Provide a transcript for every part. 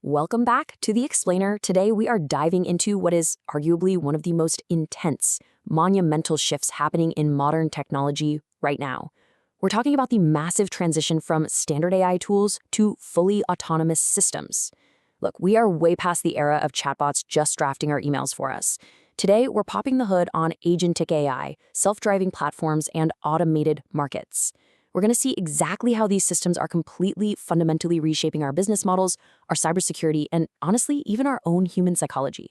Welcome back to The Explainer. Today we are diving into what is arguably one of the most intense, monumental shifts happening in modern technology right now. We're talking about the massive transition from standard AI tools to fully autonomous systems. Look, we are way past the era of chatbots just drafting our emails for us. Today, we're popping the hood on Agentic AI, self-driving platforms, and automated markets. We're going to see exactly how these systems are completely, fundamentally reshaping our business models, our cybersecurity, and honestly, even our own human psychology.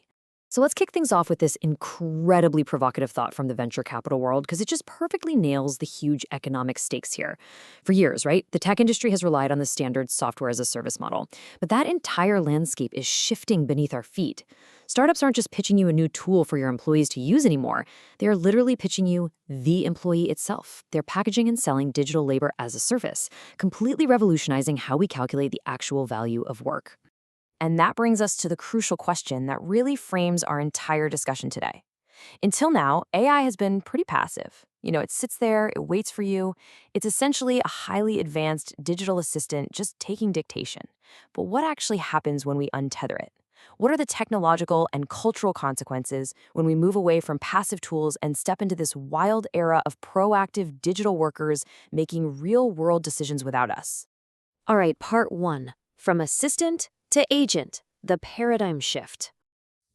So let's kick things off with this incredibly provocative thought from the venture capital world, because it just perfectly nails the huge economic stakes here. For years, right, the tech industry has relied on the standard software as a service model, but that entire landscape is shifting beneath our feet. Startups aren't just pitching you a new tool for your employees to use anymore. They are literally pitching you the employee itself. They're packaging and selling digital labor as a service, completely revolutionizing how we calculate the actual value of work. And that brings us to the crucial question that really frames our entire discussion today. Until now, AI has been pretty passive. It sits there, it waits for you. It's essentially a highly advanced digital assistant just taking dictation. But what actually happens when we untether it? What are the technological and cultural consequences when we move away from passive tools and step into this wild era of proactive digital workers making real-world decisions without us? All right, part one, from assistant to agent, the paradigm shift.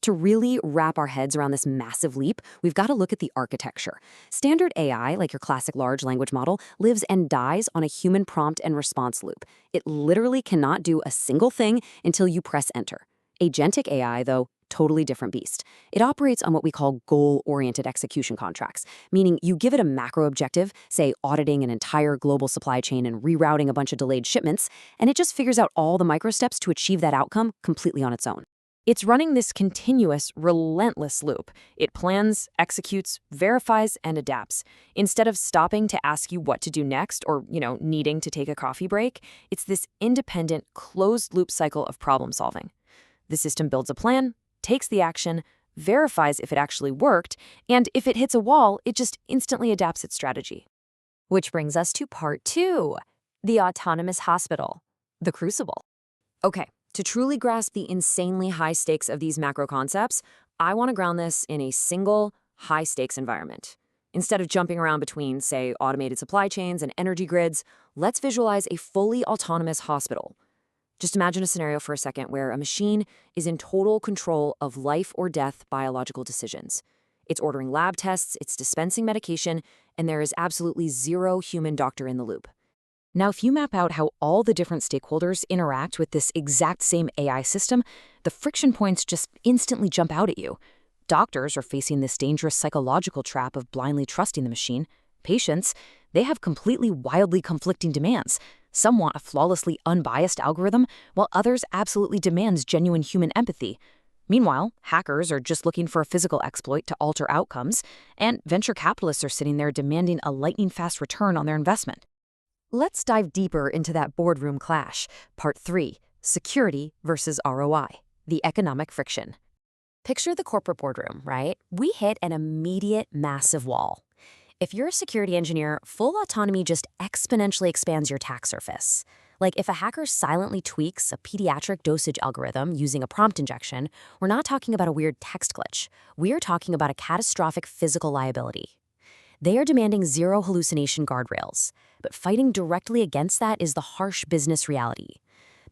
To really wrap our heads around this massive leap, we've got to look at the architecture. Standard AI, like your classic large language model, lives and dies on a human prompt and response loop. It literally cannot do a single thing until you press enter. Agentic AI, though, totally different beast. It operates on what we call goal-oriented execution contracts, meaning you give it a macro objective, say auditing an entire global supply chain and rerouting a bunch of delayed shipments, and it just figures out all the micro steps to achieve that outcome completely on its own. It's running this continuous, relentless loop. It plans, executes, verifies, and adapts. Instead of stopping to ask you what to do next or, needing to take a coffee break, it's this independent, closed-loop cycle of problem solving. The system builds a plan, takes the action, verifies if it actually worked, and if it hits a wall, it just instantly adapts its strategy. Which brings us to part two, the autonomous hospital, the crucible. Okay, to truly grasp the insanely high stakes of these macro concepts, I want to ground this in a single, high-stakes environment. Instead of jumping around between, say, automated supply chains and energy grids, let's visualize a fully autonomous hospital. Just imagine a scenario for a second where a machine is in total control of life or death biological decisions. It's ordering lab tests, it's dispensing medication, and there is absolutely zero human doctor in the loop. Now, if you map out how all the different stakeholders interact with this exact same AI system, the friction points just instantly jump out at you. Doctors are facing this dangerous psychological trap of blindly trusting the machine. Patients, they have completely wildly conflicting demands. Some want a flawlessly unbiased algorithm, while others absolutely demand genuine human empathy. Meanwhile, hackers are just looking for a physical exploit to alter outcomes, and venture capitalists are sitting there demanding a lightning-fast return on their investment. Let's dive deeper into that boardroom clash. Part 3, security versus ROI, the economic friction. Picture the corporate boardroom, right? We hit an immediate massive wall. If you're a security engineer, full autonomy just exponentially expands your attack surface. Like if a hacker silently tweaks a pediatric dosage algorithm using a prompt injection, we're not talking about a weird text glitch. We're talking about a catastrophic physical liability. They are demanding zero hallucination guardrails, but fighting directly against that is the harsh business reality.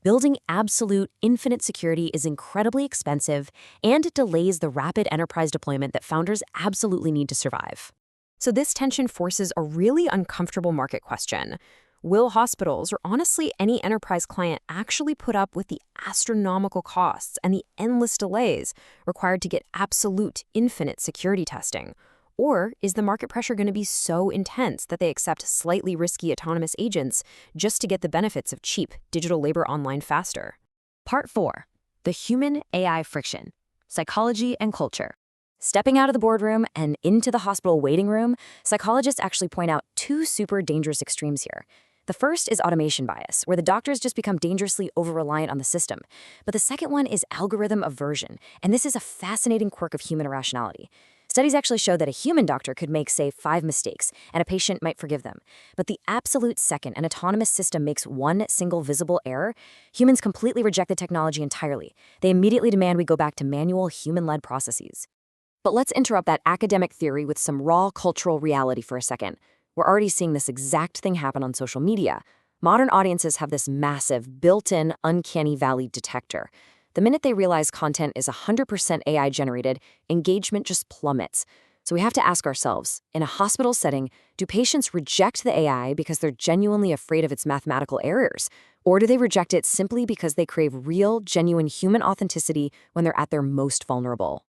Building absolute, infinite security is incredibly expensive, and it delays the rapid enterprise deployment that founders absolutely need to survive. So this tension forces a really uncomfortable market question. Will hospitals, or honestly any enterprise client, actually put up with the astronomical costs and the endless delays required to get absolute, infinite security testing? Or is the market pressure going to be so intense that they accept slightly risky autonomous agents just to get the benefits of cheap digital labor online faster? Part 4, the human-AI friction, psychology and culture. Stepping out of the boardroom and into the hospital waiting room, psychologists actually point out two super dangerous extremes here. The first is automation bias, where the doctors just become dangerously over-reliant on the system. But the second one is algorithm aversion, and this is a fascinating quirk of human irrationality. Studies actually show that a human doctor could make, say, 5 mistakes, and a patient might forgive them. But the absolute second an autonomous system makes one single visible error, humans completely reject the technology entirely. They immediately demand we go back to manual, human-led processes. But let's interrupt that academic theory with some raw cultural reality for a second. We're already seeing this exact thing happen on social media. Modern audiences have this massive, built-in, uncanny valley detector. The minute they realize content is 100% AI-generated, engagement just plummets. So we have to ask ourselves, in a hospital setting, do patients reject the AI because they're genuinely afraid of its mathematical errors? Or do they reject it simply because they crave real, genuine human authenticity when they're at their most vulnerable?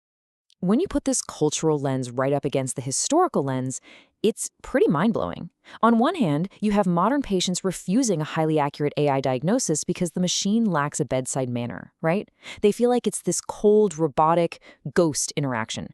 When you put this cultural lens right up against the historical lens, it's pretty mind-blowing. On one hand, you have modern patients refusing a highly accurate AI diagnosis because the machine lacks a bedside manner, right? They feel like it's this cold, robotic, ghost interaction.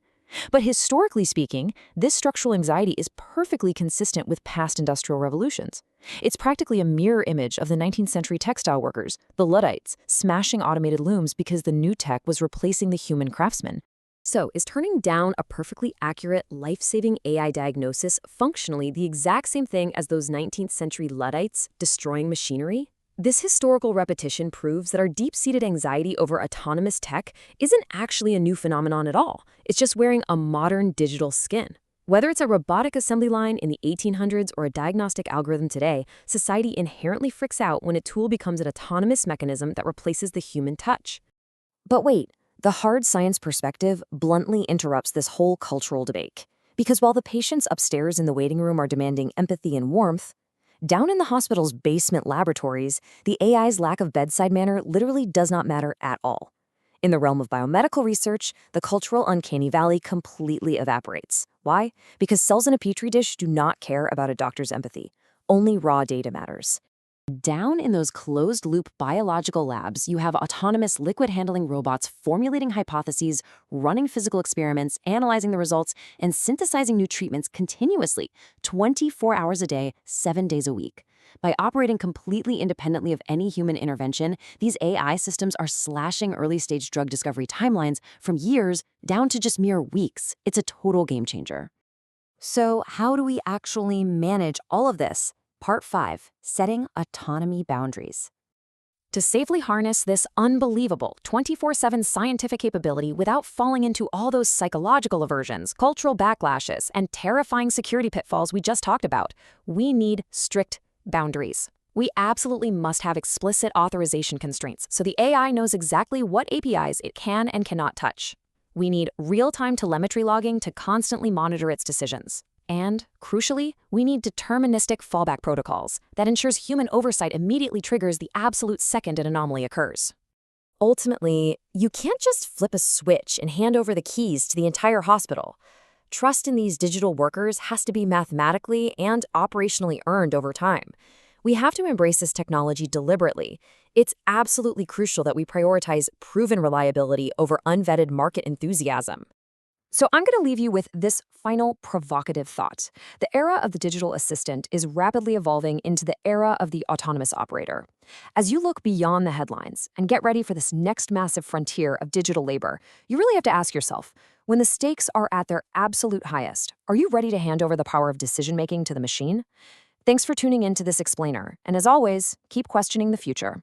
But historically speaking, this structural anxiety is perfectly consistent with past industrial revolutions. It's practically a mirror image of the 19th century textile workers, the Luddites, smashing automated looms because the new tech was replacing the human craftsman. So, is turning down a perfectly accurate, life-saving AI diagnosis functionally the exact same thing as those 19th century Luddites destroying machinery? This historical repetition proves that our deep-seated anxiety over autonomous tech isn't actually a new phenomenon at all. It's just wearing a modern digital skin. Whether it's a robotic assembly line in the 1800s or a diagnostic algorithm today, society inherently freaks out when a tool becomes an autonomous mechanism that replaces the human touch. But wait. The hard science perspective bluntly interrupts this whole cultural debate. Because while the patients upstairs in the waiting room are demanding empathy and warmth, down in the hospital's basement laboratories, the AI's lack of bedside manner literally does not matter at all. In the realm of biomedical research, the cultural uncanny valley completely evaporates. Why? Because cells in a petri dish do not care about a doctor's empathy. Only raw data matters. Down in those closed-loop biological labs, you have autonomous liquid-handling robots formulating hypotheses, running physical experiments, analyzing the results, and synthesizing new treatments continuously, 24 hours a day, 7 days a week. By operating completely independently of any human intervention, these AI systems are slashing early-stage drug discovery timelines from years down to just mere weeks. It's a total game changer. So how do we actually manage all of this? Part 5, Setting Autonomy Boundaries. To safely harness this unbelievable 24/7 scientific capability without falling into all those psychological aversions, cultural backlashes, and terrifying security pitfalls we just talked about, we need strict boundaries. We absolutely must have explicit authorization constraints so the AI knows exactly what APIs it can and cannot touch. We need real-time telemetry logging to constantly monitor its decisions. And, crucially, we need deterministic fallback protocols that ensures human oversight immediately triggers the absolute second an anomaly occurs. Ultimately, you can't just flip a switch and hand over the keys to the entire hospital. Trust in these digital workers has to be mathematically and operationally earned over time. We have to embrace this technology deliberately. It's absolutely crucial that we prioritize proven reliability over unvetted market enthusiasm. So I'm going to leave you with this final provocative thought. The era of the digital assistant is rapidly evolving into the era of the autonomous operator. As you look beyond the headlines and get ready for this next massive frontier of digital labor, you really have to ask yourself, when the stakes are at their absolute highest, are you ready to hand over the power of decision-making to the machine? Thanks for tuning in to this explainer, and as always, keep questioning the future.